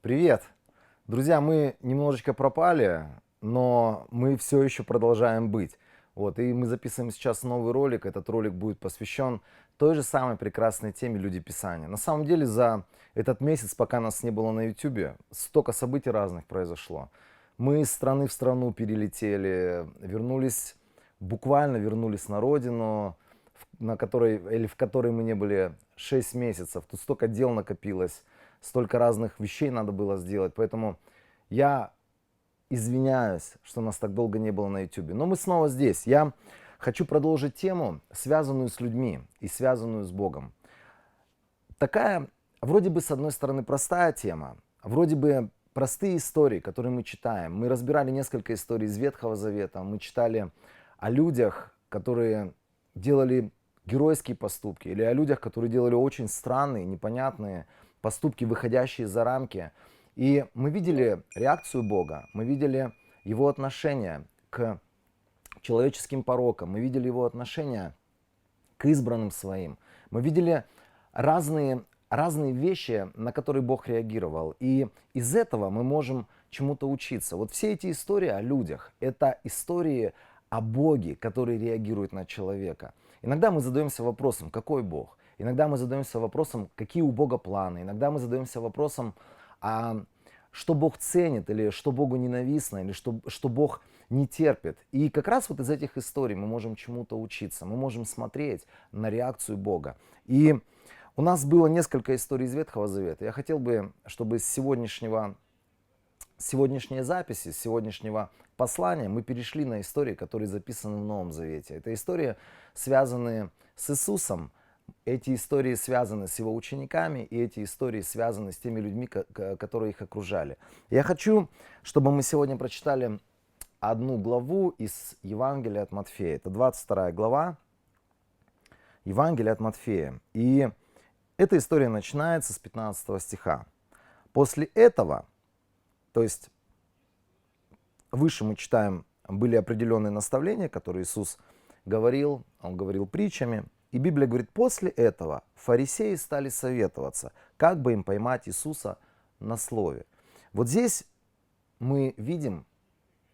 Привет! Друзья, мы немножечко пропали, но мы все еще продолжаем быть. Вот, и мы записываем сейчас новый ролик. Этот ролик будет посвящен той же самой прекрасной теме «Люди Писания». На самом деле, за этот месяц, пока нас не было на YouTube, столько событий разных произошло. Мы из страны в страну перелетели, буквально вернулись на родину, в которой мы не были 6 месяцев. Тут столько дел накопилось, столько разных вещей надо было сделать. Поэтому я извиняюсь, что нас так долго не было на YouTube. Но мы снова здесь. Я хочу продолжить тему, связанную с людьми и связанную с Богом. Такая, вроде бы, с одной стороны, простая тема, вроде бы простые истории, которые мы читаем. Мы разбирали несколько историй из Ветхого Завета, мы читали о людях, которые делали геройские поступки, или о людях, которые делали очень странные, непонятные поступки, выходящие за рамки. И мы видели реакцию Бога, мы видели его отношение к человеческим порокам, мы видели его отношение к избранным своим. Мы видели разные вещи, на которые Бог реагировал. И из этого мы можем чему-то учиться. Вот все эти истории о людях, это истории о Боге, который реагирует на человека. Иногда мы задаемся вопросом, какой Бог? Иногда мы задаемся вопросом, какие у Бога планы? Иногда мы задаемся вопросом, что Бог ценит, или что Богу ненавистно, или что Бог не терпит. И как раз вот из этих историй мы можем чему-то учиться, мы можем смотреть на реакцию Бога. И у нас было несколько историй из Ветхого Завета. Я хотел бы, чтобы с сегодняшней записи, с сегодняшнего послания мы перешли на истории, которые записаны в Новом Завете. Это истории, связанные с Иисусом, эти истории связаны с его учениками, и эти истории связаны с теми людьми, которые их окружали. Я хочу, чтобы мы сегодня прочитали одну главу из Евангелия от Матфея. Это 22 глава Евангелия от Матфея. И эта история начинается с 15 стиха. После этого, то есть выше мы читаем, были определенные наставления, которые Иисус говорил, Он говорил притчами. И Библия говорит, после этого фарисеи стали советоваться, как бы им поймать Иисуса на слове. Вот здесь мы видим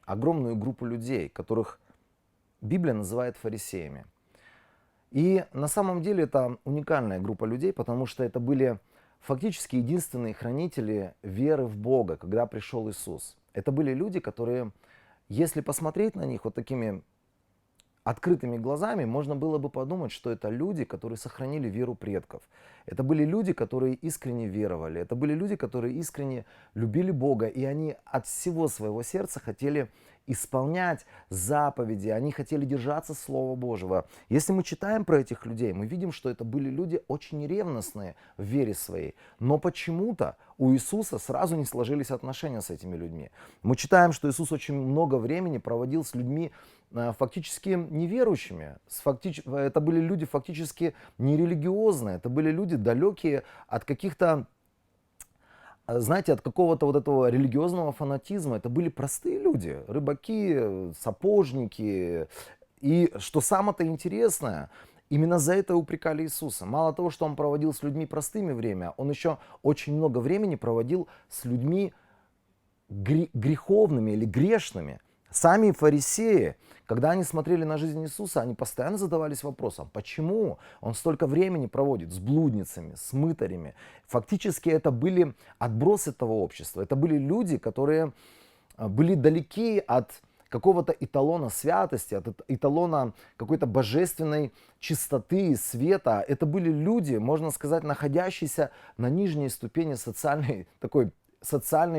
огромную группу людей, которых Библия называет фарисеями. И на самом деле это уникальная группа людей, потому что это были фактически единственные хранители веры в Бога, когда пришел Иисус. Это были люди, которые, если посмотреть на них вот такими открытыми глазами, можно было бы подумать, что это люди, которые сохранили веру предков. Это были люди, которые искренне веровали. Это были люди, которые искренне любили Бога. И они от всего своего сердца хотели исполнять заповеди. Они хотели держаться Слова Божьего. Если мы читаем про этих людей, мы видим, что это были люди очень ревностные в вере своей. Но почему-то у Иисуса сразу не сложились отношения с этими людьми. Мы читаем, что Иисус очень много времени проводил с людьми фактически неверующими. Это были люди фактически нерелигиозные. Это были люди далекие от каких-то, знаете, от какого-то вот этого религиозного фанатизма. Это были простые люди, рыбаки, сапожники. И что самое-то интересное, именно за это упрекали Иисуса. Мало того, что он проводил с людьми простыми время, он еще очень много времени проводил с людьми греховными или грешными. Сами фарисеи, когда они смотрели на жизнь Иисуса, они постоянно задавались вопросом, почему он столько времени проводит с блудницами, с мытарями. Фактически это были отбросы того общества. Это были люди, которые были далеки от какого-то эталона святости, от эталона какой-то божественной чистоты и света. Это были люди, можно сказать, находящиеся на нижней ступени социальной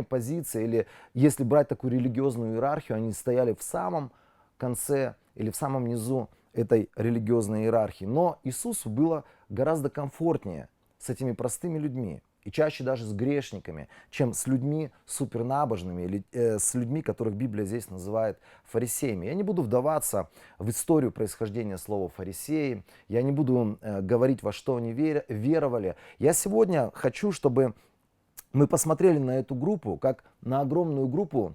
позиции, или если брать такую религиозную иерархию, они стояли в самом конце или в самом низу этой религиозной иерархии. Но Иисусу было гораздо комфортнее с этими простыми людьми, и чаще даже с грешниками, чем с людьми супернабожными, или с людьми, которых Библия здесь называет фарисеями. Я не буду вдаваться в историю происхождения слова фарисеи, я не буду говорить, во что они веровали. Я сегодня хочу, чтобы мы посмотрели на эту группу, как на огромную группу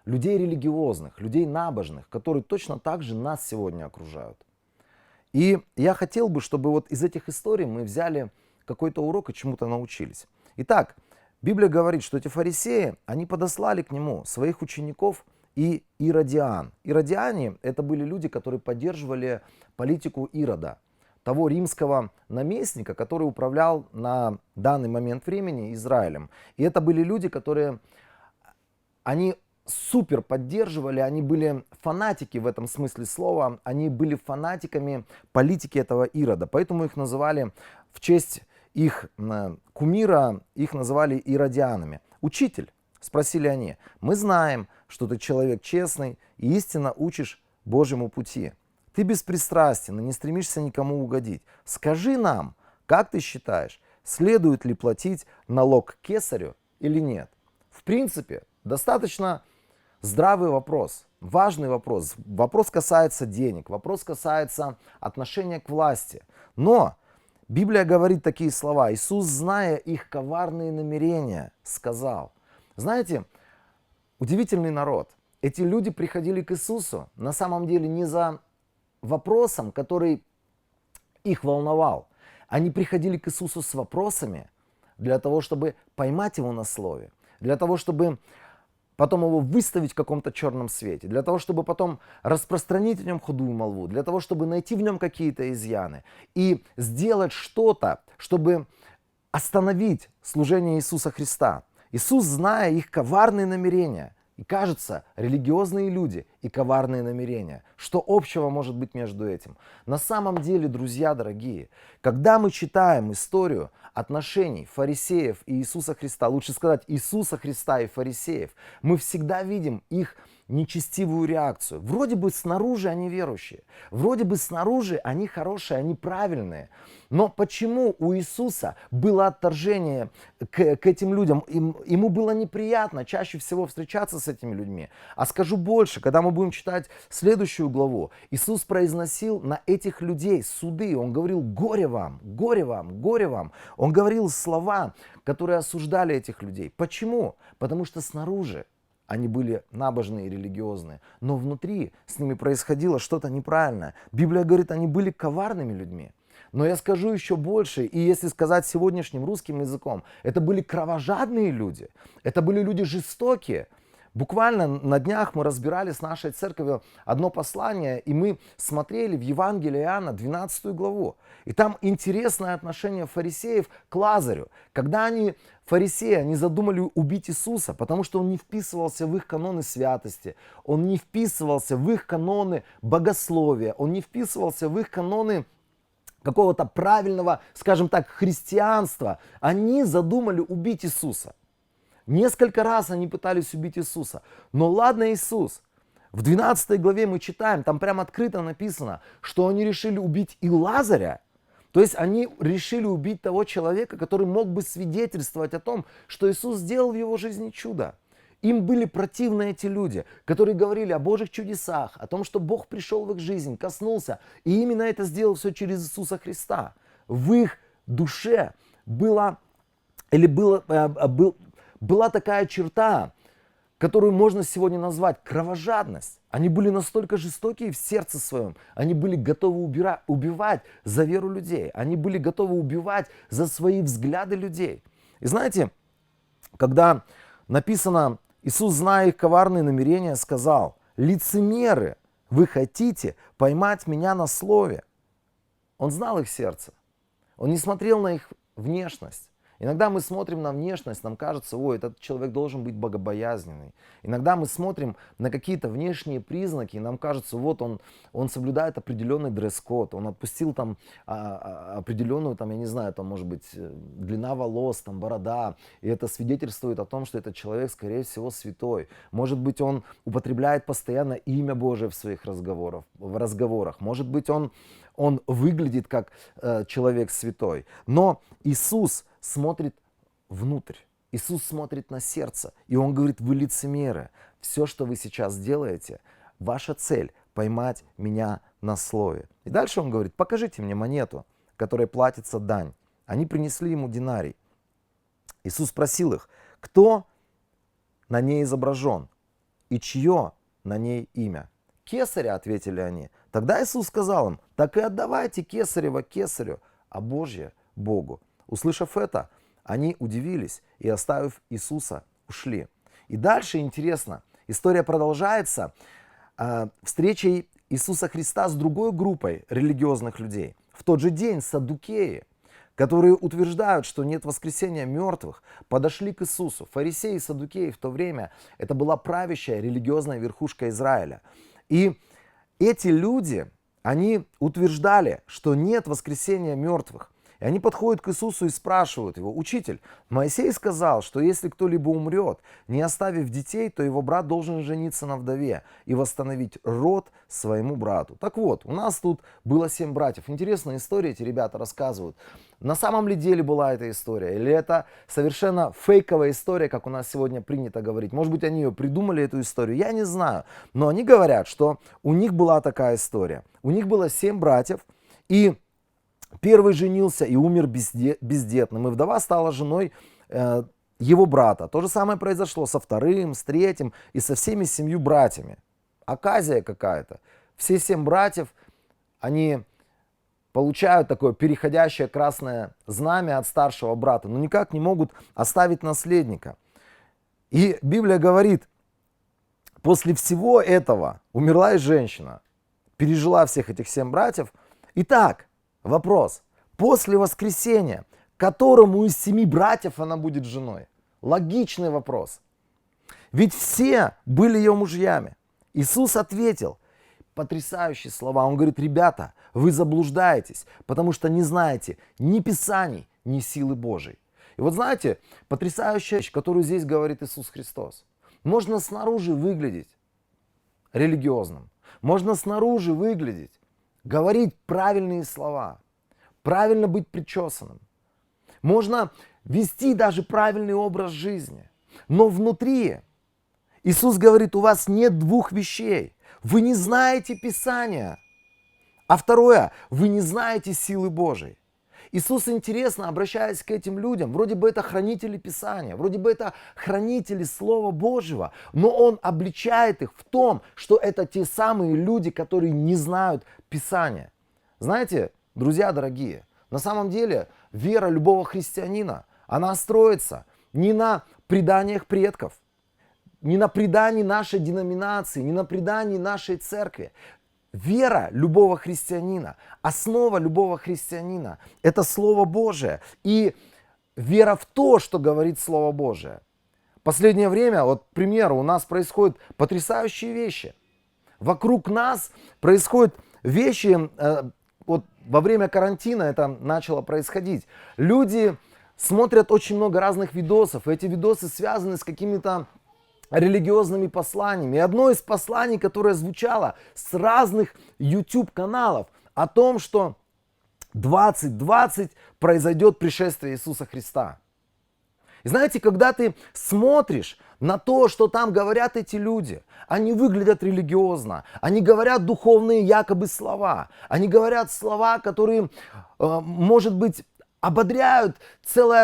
людей религиозных, людей набожных, которые точно так же нас сегодня окружают. И я хотел бы, чтобы вот из этих историй мы взяли какой-то урок и чему-то научились. Итак, Библия говорит, что эти фарисеи, они подослали к нему своих учеников и иродиан. Иродиане — это были люди, которые поддерживали политику Ирода, того римского наместника, который управлял на данный момент времени Израилем. И это были люди, которые, они супер поддерживали, они были фанатики в этом смысле слова, они были фанатиками политики этого Ирода, поэтому их называли в честь их кумира, их называли иродианами. «Учитель», — спросили они, — «мы знаем, что ты человек честный и истинно учишь Божьему пути. Ты беспристрастен и не стремишься никому угодить. Скажи нам, как ты считаешь, следует ли платить налог Кесарю или нет?» В принципе, достаточно здравый вопрос, важный вопрос. Вопрос касается денег, вопрос касается отношения к власти. Но Библия говорит такие слова. Иисус, зная их коварные намерения, сказал. Знаете, удивительный народ. Эти люди приходили к Иисусу на самом деле не за вопросом, который их волновал. Они приходили к Иисусу с вопросами для того, чтобы поймать его на слове, для того, чтобы потом его выставить в каком-то черном свете, для того, чтобы потом распространить в нем худую молву, для того, чтобы найти в нем какие-то изъяны и сделать что-то, чтобы остановить служение Иисуса Христа. Иисус, зная их коварные намерения, и кажется, религиозные люди и коварные намерения, что общего может быть между этим? На самом деле, друзья дорогие, когда мы читаем историю отношений фарисеев и Иисуса Христа, лучше сказать Иисуса Христа и фарисеев, мы всегда видим их нечестивую реакцию. Вроде бы снаружи они верующие, вроде бы снаружи они хорошие, они правильные. Но почему у Иисуса было отторжение к этим людям? Ему было неприятно чаще всего встречаться с этими людьми. А скажу больше, когда мы будем читать следующую главу, Иисус произносил на этих людей суды. Он говорил: горе вам, горе вам, горе вам. Он говорил слова, которые осуждали этих людей. Почему? Потому что снаружи они были набожные и религиозные, но внутри с ними происходило что-то неправильное. Библия говорит, они были коварными людьми. Но я скажу еще больше, и если сказать сегодняшним русским языком, это были кровожадные люди, это были люди жестокие. Буквально на днях мы разбирали с нашей церковью одно послание, и мы смотрели в Евангелии Иоанна 12 главу. И там интересное отношение фарисеев к Лазарю. Когда фарисеи, они задумали убить Иисуса, потому что он не вписывался в их каноны святости, он не вписывался в их каноны богословия, он не вписывался в их каноны какого-то правильного, скажем так, христианства. Они задумали убить Иисуса. Несколько раз они пытались убить Иисуса. Но ладно, Иисус. В 12 главе мы читаем, там прямо открыто написано, что они решили убить и Лазаря. То есть они решили убить того человека, который мог бы свидетельствовать о том, что Иисус сделал в его жизни чудо. Им были противны эти люди, которые говорили о Божьих чудесах, о том, что Бог пришел в их жизнь, коснулся. И именно это сделал все через Иисуса Христа. В их душе была такая черта, которую можно сегодня назвать кровожадность. Они были настолько жестокие в сердце своем, они были готовы убивать за веру людей, они были готовы убивать за свои взгляды людей. И знаете, когда написано, Иисус, зная их коварные намерения, сказал: лицемеры, вы хотите поймать меня на слове. Он знал их сердце, он не смотрел на их внешность. Иногда мы смотрим на внешность, нам кажется, ой, этот человек должен быть богобоязненный. Иногда мы смотрим на какие-то внешние признаки, и нам кажется, вот он соблюдает определенный дресс-код, он отпустил там определенную, там, я не знаю, там, может быть, длина волос, там, борода, и это свидетельствует о том, что этот человек, скорее всего, святой. Может быть, он употребляет постоянно имя Божие в своих разговорах. Может быть, он выглядит как человек святой. Но Иисус смотрит внутрь. Иисус смотрит на сердце. И Он говорит: вы лицемеры. Все, что вы сейчас делаете, ваша цель — поймать меня на слове. И дальше Он говорит: покажите мне монету, которой платится дань. Они принесли Ему динарий. Иисус спросил их: кто на ней изображен и чье на ней имя? Кесаря, ответили они. Тогда Иисус сказал им: так и отдавайте Кесарева Кесарю, а Божье Богу. Услышав это, они удивились и, оставив Иисуса, ушли. И дальше интересно, история продолжается встречей Иисуса Христа с другой группой религиозных людей. В тот же день саддукеи, которые утверждают, что нет воскресения мертвых, подошли к Иисусу. Фарисеи и саддукеи в то время это была правящая религиозная верхушка Израиля. И эти люди, они утверждали, что нет воскресения мертвых. И они подходят к Иисусу и спрашивают его: «Учитель, Моисей сказал, что если кто-либо умрет, не оставив детей, то его брат должен жениться на вдове и восстановить род своему брату». Так вот, у нас тут было 7 братьев. Интересная история, эти ребята рассказывают. На самом ли деле была эта история? Или это совершенно фейковая история, как у нас сегодня принято говорить? Может быть, они ее придумали, эту историю? Я не знаю. Но они говорят, что у них была такая история. У них было 7 братьев, и первый женился и умер бездетным, и вдова стала женой его брата. То же самое произошло со вторым, с третьим и со всеми 7 братьями. Оказия какая-то. Все 7 братьев, они получают такое переходящее красное знамя от старшего брата, но никак не могут оставить наследника. И Библия говорит, после всего этого умерла и женщина, пережила всех этих 7 братьев. Итак, вопрос. После воскресения, которому из 7 братьев она будет женой? Логичный вопрос. Ведь все были ее мужьями. Иисус ответил потрясающие слова. Он говорит: ребята, вы заблуждаетесь, потому что не знаете ни Писаний, ни силы Божией. И вот знаете, потрясающая вещь, которую здесь говорит Иисус Христос. Можно снаружи выглядеть религиозным. Можно снаружи выглядеть, говорить правильные слова, правильно быть причесанным. Можно вести даже правильный образ жизни. Но внутри Иисус говорит: у вас нет 2 вещей. Вы не знаете Писания. А второе, вы не знаете силы Божией. Иисус, интересно, обращаясь к этим людям, вроде бы это хранители Писания, вроде бы это хранители Слова Божьего, но Он обличает их в том, что это те самые люди, которые не знают Писания. Знаете, друзья дорогие, на самом деле вера любого христианина, она строится не на преданиях предков, не на предании нашей деноминации, не на предании нашей церкви. Вера любого христианина, основа любого христианина – это Слово Божие. И вера в то, что говорит Слово Божие. В последнее время, вот, к примеру, у нас происходят потрясающие вещи. Вокруг нас происходят вещи, вот во время карантина это начало происходить. Люди смотрят очень много разных видосов, и эти видосы связаны с какими-то религиозными посланиями. И одно из посланий, которое звучало с разных YouTube-каналов, о том, что 2020 произойдет пришествие Иисуса Христа. И знаете, когда ты смотришь на то, что там говорят эти люди, они выглядят религиозно, они говорят духовные якобы слова, они говорят слова, которые, может быть, ободряют целую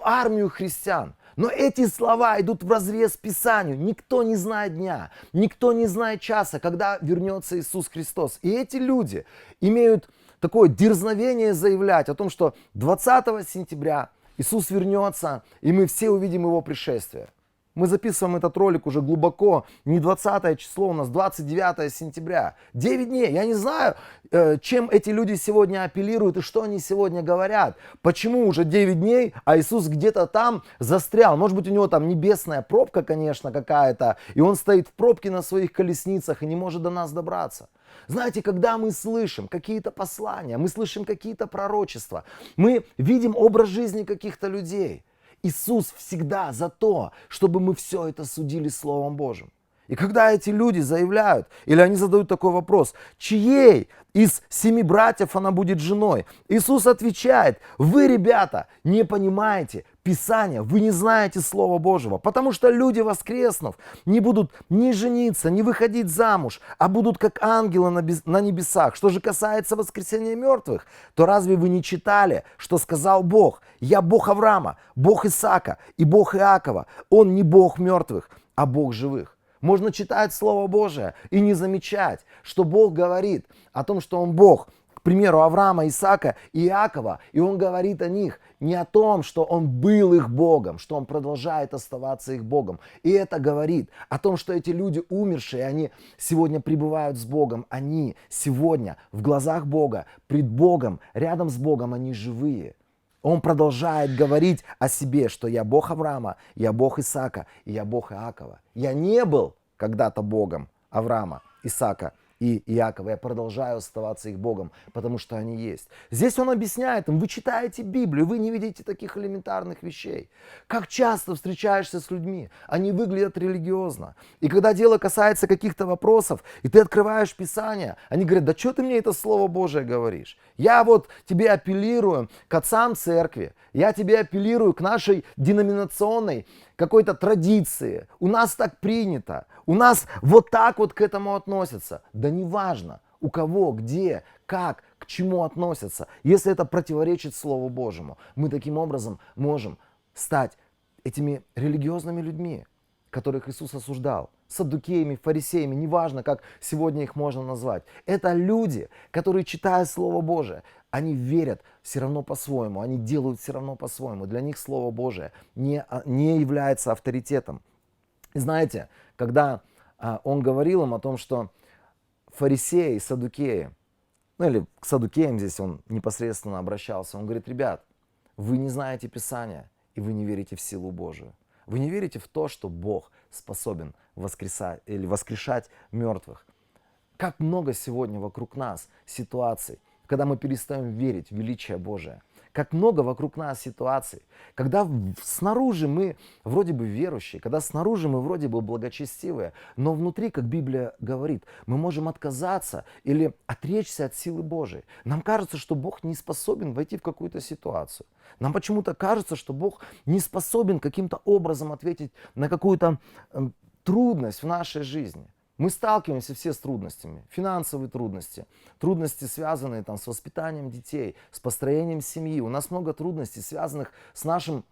армию христиан. Но эти слова идут вразрез Писанию. Никто не знает дня, никто не знает часа, когда вернется Иисус Христос. И эти люди имеют такое дерзновение заявлять о том, что 20 сентября Иисус вернется, и мы все увидим Его пришествие. Мы записываем этот ролик уже глубоко, не 20 число, у нас 29 сентября. 9 дней. Я не знаю, чем эти люди сегодня апеллируют и что они сегодня говорят. Почему уже 9 дней, а Иисус где-то там застрял. Может быть, у него там небесная пробка, конечно, какая-то, и он стоит в пробке на своих колесницах и не может до нас добраться. Знаете, когда мы слышим какие-то послания, мы слышим какие-то пророчества, мы видим образ жизни каких-то людей, Иисус всегда за то, чтобы мы все это судили Словом Божьим. И когда эти люди заявляют, или они задают такой вопрос: чьей из 7 братьев она будет женой? Иисус отвечает: вы, ребята, не понимаете Писания, вы не знаете Слова Божьего, потому что люди, воскреснув, не будут ни жениться, ни выходить замуж, а будут как ангелы на небесах. Что же касается воскресения мертвых, то разве вы не читали, что сказал Бог: я Бог Авраама, Бог Исаака и Бог Иакова? Он не Бог мертвых, а Бог живых. Можно читать Слово Божие и не замечать, что Бог говорит о том, что Он Бог. К к примеру, Авраама, Исаака и Иакова, и он говорит о них не о том, что он был их Богом, что он продолжает оставаться их Богом. И это говорит о том, что эти люди умершие, они сегодня пребывают с Богом, они сегодня в глазах Бога, пред Богом, рядом с Богом, они живые. Он продолжает говорить о себе, что я Бог Авраама, я Бог Исаака, и я Бог Иакова. Я не был когда-то Богом Авраама, Исаака и Иакова. Я продолжаю оставаться их Богом, потому что они есть. Здесь он объясняет им, вы читаете Библию, вы не видите таких элементарных вещей. Как часто встречаешься с людьми, они выглядят религиозно. И когда дело касается каких-то вопросов, и ты открываешь Писание, они говорят, да что ты мне это Слово Божие говоришь? Я вот тебе апеллирую к отцам церкви, я тебе апеллирую к нашей деноминационной какой-то традиции. У нас так принято, у нас вот так вот к этому относятся. Да неважно, у кого, где, как, к чему относятся. Если это противоречит Слову Божьему, мы таким образом можем стать этими религиозными людьми, которых Иисус осуждал. Саддукеями, фарисеями, неважно, как сегодня их можно назвать. Это люди, которые, читая Слово Божие, они верят все равно по-своему, они делают все равно по-своему. Для них Слово Божие не является авторитетом. И знаете, когда он говорил им о том, что фарисеи, саддукеи, ну или к саддукеям здесь он непосредственно обращался, он говорит, ребят, вы не знаете Писания, и вы не верите в силу Божию. Вы не верите в то, что Бог способен воскресать или воскрешать мертвых. Как много сегодня вокруг нас ситуаций, когда мы перестаем верить в величие Божие. Как много вокруг нас ситуаций, когда снаружи мы вроде бы верующие, когда снаружи мы вроде бы благочестивые, но внутри, как Библия говорит, мы можем отказаться или отречься от силы Божией. Нам кажется, что Бог не способен войти в какую-то ситуацию. Нам почему-то кажется, что Бог не способен каким-то образом ответить на какую-то трудность в нашей жизни. Мы сталкиваемся все с трудностями, финансовые трудности, трудности, связанные с воспитанием детей, с построением семьи. У нас много трудностей, связанных с нашим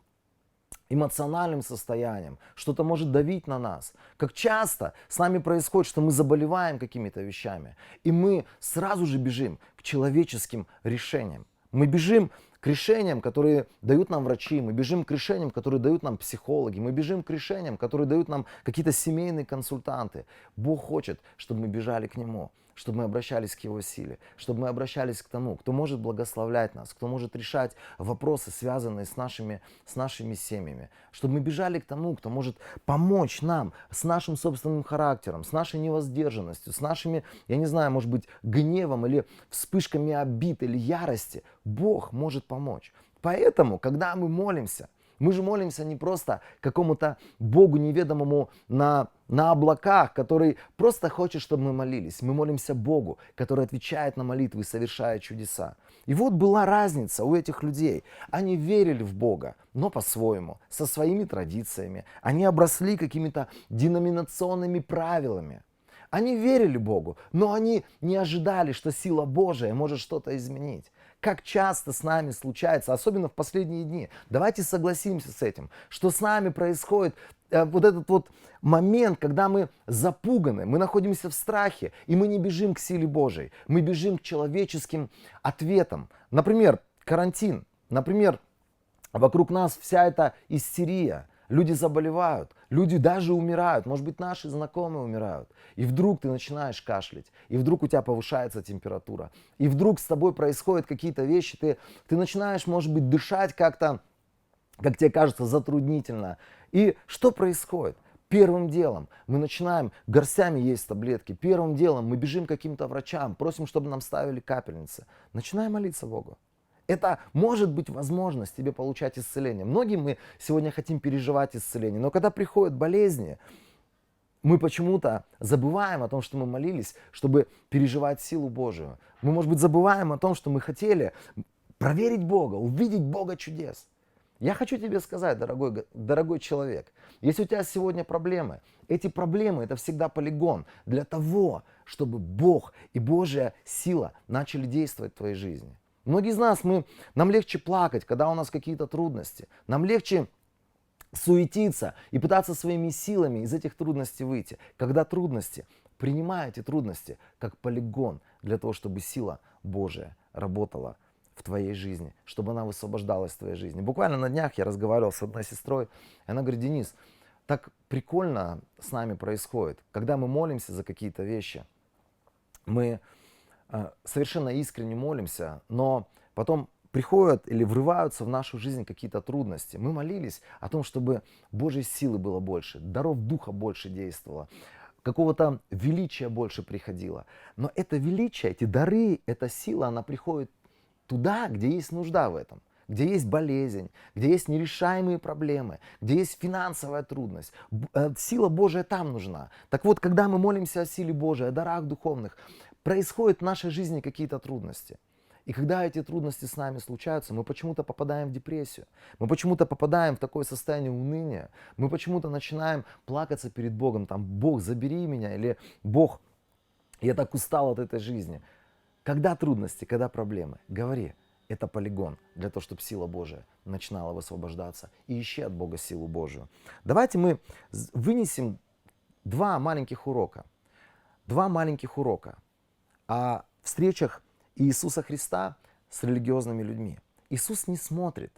эмоциональным состоянием. Что-то может давить на нас. Как часто с нами происходит, что мы заболеваем какими-то вещами, и мы сразу же бежим к человеческим решениям. Мы бежим к решениям, которые дают нам врачи, мы бежим к решениям, которые дают нам психологи, мы бежим к решениям, которые дают нам какие-то семейные консультанты. Бог хочет, чтобы мы бежали к Нему, чтобы мы обращались к Его силе, чтобы мы обращались к тому, кто может благословлять нас, кто может решать вопросы, связанные с нашими семьями, чтобы мы бежали к тому, кто может помочь нам с нашим собственным характером, с нашей невоздержанностью, с нашими, я не знаю, может быть, гневом или вспышками обид или ярости. Бог может помочь. Поэтому, когда мы молимся, мы же молимся не просто какому-то Богу неведомому на облаках, который просто хочет, чтобы мы молились. Мы молимся Богу, который отвечает на молитвы и совершает чудеса. И вот была разница у этих людей. Они верили в Бога, но по-своему, со своими традициями. Они обросли какими-то деноминационными правилами. Они верили Богу, но они не ожидали, что сила Божия может что-то изменить. Как часто с нами случается, особенно в последние дни, давайте согласимся с этим, что с нами происходит вот этот вот момент, когда мы запуганы, мы находимся в страхе, и мы не бежим к силе Божией, мы бежим к человеческим ответам. Например, карантин, например, вокруг нас вся эта истерия. Люди заболевают, люди даже умирают, может быть, наши знакомые умирают. И вдруг ты начинаешь кашлять, и вдруг у тебя повышается температура, и вдруг с тобой происходят какие-то вещи, ты начинаешь, может быть, дышать как-то, как тебе кажется, затруднительно. И что происходит? Первым делом мы начинаем горстями есть таблетки, первым делом мы бежим к каким-то врачам, просим, чтобы нам ставили капельницы. Начинаем молиться Богу. Это может быть возможность тебе получать исцеление. Многие мы сегодня хотим переживать исцеление, но когда приходят болезни, мы почему-то забываем о том, что мы молились, чтобы переживать силу Божию. Мы, может быть, забываем о том, что мы хотели проверить Бога, увидеть Бога чудес. Я хочу тебе сказать, дорогой человек, если у тебя сегодня проблемы, эти проблемы это всегда полигон для того, чтобы Бог и Божья сила начали действовать в твоей жизни. Многие из нас, нам легче плакать, когда у нас какие-то трудности. Нам легче суетиться и пытаться своими силами из этих трудностей выйти. Когда трудности, принимай эти трудности как полигон для того, чтобы сила Божия работала в твоей жизни, чтобы она высвобождалась в твоей жизни. Буквально на днях я разговаривал с одной сестрой, и она говорит: Денис, так прикольно с нами происходит, когда мы молимся за какие-то вещи, мы совершенно искренне молимся, но потом приходят или врываются в нашу жизнь какие-то трудности. Мы молились о том, чтобы Божьей силы было больше, даров Духа больше действовало, какого-то величия больше приходило. Но это величие, эти дары, эта сила, она приходит туда, где есть нужда в этом, где есть болезнь, где есть нерешаемые проблемы, где есть финансовая трудность. Сила Божия там нужна. Так вот, когда мы молимся о силе Божией, о дарах духовных, происходят в нашей жизни какие-то трудности. И когда эти трудности с нами случаются, мы почему-то попадаем в депрессию, мы почему-то попадаем в такое состояние уныния, мы почему-то начинаем плакаться перед Богом, там: Бог, забери меня, или Бог, я так устал от этой жизни. Когда трудности, когда проблемы, говори, это полигон для того, чтобы сила Божия начинала высвобождаться, и ищи от Бога силу Божию. Давайте мы вынесем два маленьких урока о встречах Иисуса Христа с религиозными людьми. Иисус не смотрит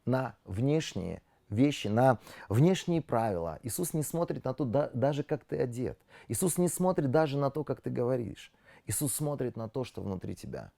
на внешние вещи, на внешние правила. Иисус не смотрит на то, даже как ты одет. Иисус не смотрит даже на то, как ты говоришь. Иисус смотрит на то, что внутри тебя.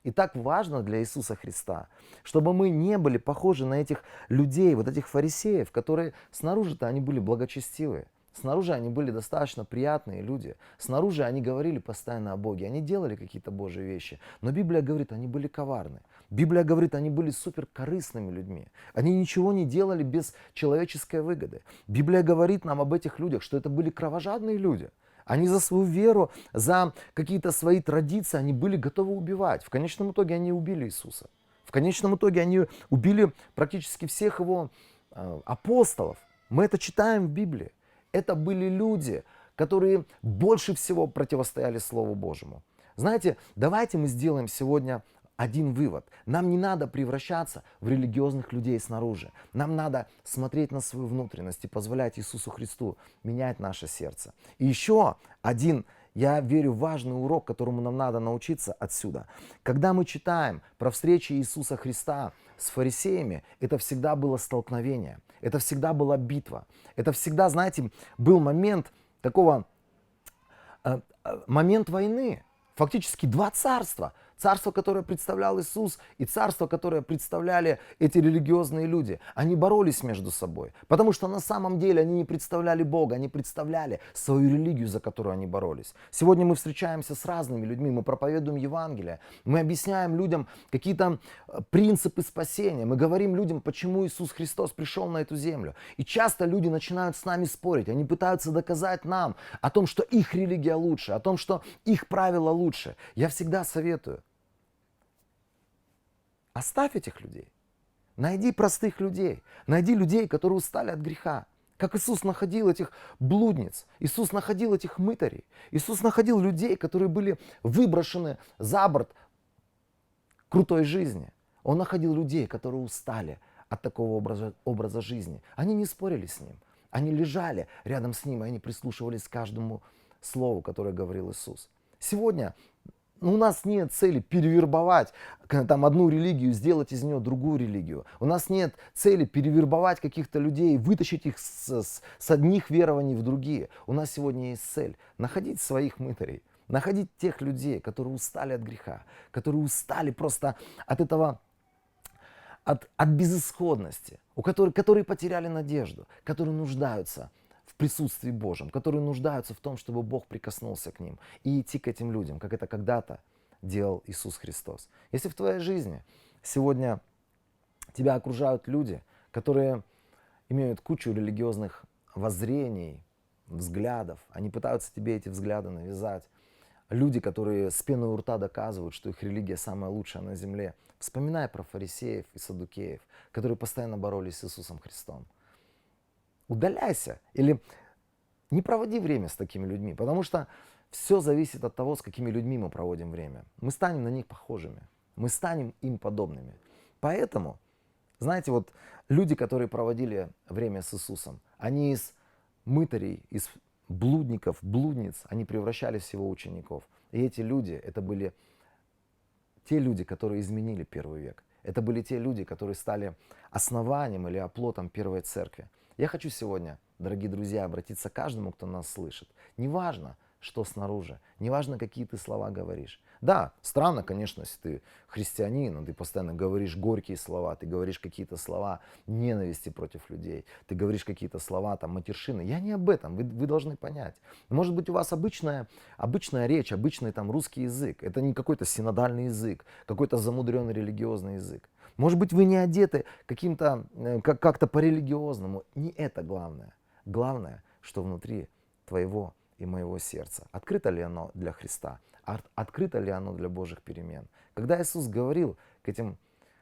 И так важно для Иисуса Христа, чтобы мы не были похожи на этих людей, вот этих фарисеев, которые снаружи-то они были благочестивые. Снаружи они были достаточно приятные люди. Снаружи они говорили постоянно о Боге. Они делали какие-то Божьи вещи. Но Библия говорит, они были коварны. Библия говорит, они были суперкорыстными людьми. Они ничего не делали без человеческой выгоды. Библия говорит нам об этих людях, что это были кровожадные люди. Они за свою веру, за какие-то свои традиции, они были готовы убивать. В конечном итоге они убили Иисуса. В конечном итоге они убили практически всех его апостолов. Мы это читаем в Библии. Это были люди, которые больше всего противостояли Слову Божьему. Знаете, давайте мы сделаем сегодня один вывод. Нам не надо превращаться в религиозных людей снаружи. Нам надо смотреть на свою внутренность и позволять Иисусу Христу менять наше сердце. И еще один, я верю, важный урок, которому нам надо научиться отсюда. Когда мы читаем про встречи Иисуса Христа с фарисеями, это всегда было столкновение. Это всегда была битва. Это всегда, знаете, был момент такого, момент войны. Фактически два царства. Царство, которое представлял Иисус, и царство, которое представляли эти религиозные люди. Они боролись между собой. Потому что на самом деле они не представляли Бога, они представляли свою религию, за которую они боролись. Сегодня мы встречаемся с разными людьми, мы проповедуем Евангелие, мы объясняем людям какие-то принципы спасения, мы говорим людям, почему Иисус Христос пришел на эту землю. И часто люди начинают с нами спорить, они пытаются доказать нам о том, что их религия лучше, о том, что их правила лучше. Я всегда советую: оставь этих людей. Найди простых людей. Найди людей, которые устали от греха. Как Иисус находил этих блудниц. Иисус находил этих мытарей. Иисус находил людей, которые были выброшены за борт крутой жизни. Он находил людей, которые устали от такого образа жизни. Они не спорили с ним. Они лежали рядом с ним, и они прислушивались к каждому слову, которое говорил Иисус. Сегодня у нас нет цели перевербовать там одну религию, сделать из нее другую религию. У нас нет цели перевербовать каких-то людей, вытащить их с одних верований в другие. У нас сегодня есть цель находить своих мытарей, находить тех людей, которые устали от греха, которые устали просто от этого, от безысходности, которые потеряли надежду, которые нуждаются в присутствии Божьем, которые нуждаются в том, чтобы Бог прикоснулся к ним, и идти к этим людям, как это когда-то делал Иисус Христос. Если в твоей жизни сегодня тебя окружают люди, которые имеют кучу религиозных воззрений, взглядов, они пытаются тебе эти взгляды навязать, люди, которые с пеной у рта доказывают, что их религия самая лучшая на земле, вспоминай про фарисеев и саддукеев, которые постоянно боролись с Иисусом Христом. Удаляйся или не проводи время с такими людьми, потому что все зависит от того, с какими людьми мы проводим время. Мы станем на них похожими, мы станем им подобными. Поэтому, знаете, вот люди, которые проводили время с Иисусом, они из мытарей, из блудников, блудниц, они превращались в его учеников. И эти люди, это были те люди, которые изменили первый век. Это были те люди, которые стали основанием или оплотом первой церкви. Я хочу сегодня, дорогие друзья, обратиться к каждому, кто нас слышит. Неважно, что снаружи, неважно, какие ты слова говоришь. Да, странно, конечно, если ты христианин, ты постоянно говоришь горькие слова, ты говоришь какие-то слова ненависти против людей, ты говоришь какие-то слова там матершины. Я не об этом, вы должны понять. Может быть, у вас обычная речь, обычный там русский язык. Это не какой-то синодальный язык, какой-то замудренный религиозный язык. Может быть, вы не одеты каким-то, как-то по-религиозному. Не это главное. Главное, что внутри твоего и моего сердца. Открыто ли оно для Христа? Открыто ли оно для Божьих перемен? Когда Иисус говорил к этим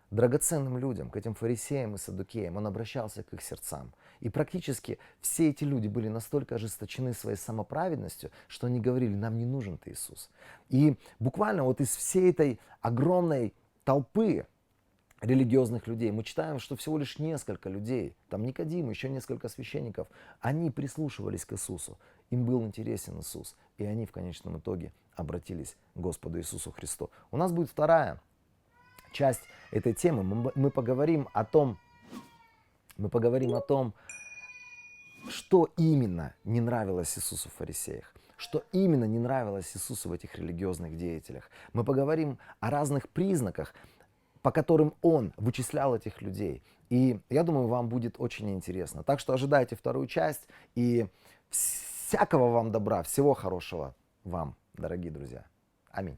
драгоценным людям, к этим фарисеям и саддукеям, Он обращался к их сердцам. И практически все эти люди были настолько ожесточены своей самоправедностью, что они говорили: нам не нужен ты, Иисус. И буквально вот из всей этой огромной толпы религиозных людей мы читаем, что всего лишь несколько людей, там Никодим, еще несколько священников, они прислушивались к Иисусу. Им был интересен Иисус. И они в конечном итоге обратились к Господу Иисусу Христу. У нас будет вторая часть этой темы. Мы поговорим о том, что именно не нравилось Иисусу в фарисеях. Что именно не нравилось Иисусу в этих религиозных деятелях. Мы поговорим о разных признаках, по которым Он вычислял этих людей. И я думаю, вам будет очень интересно. Так что ожидайте вторую часть. И всякого вам добра, всего хорошего вам, дорогие друзья. Аминь.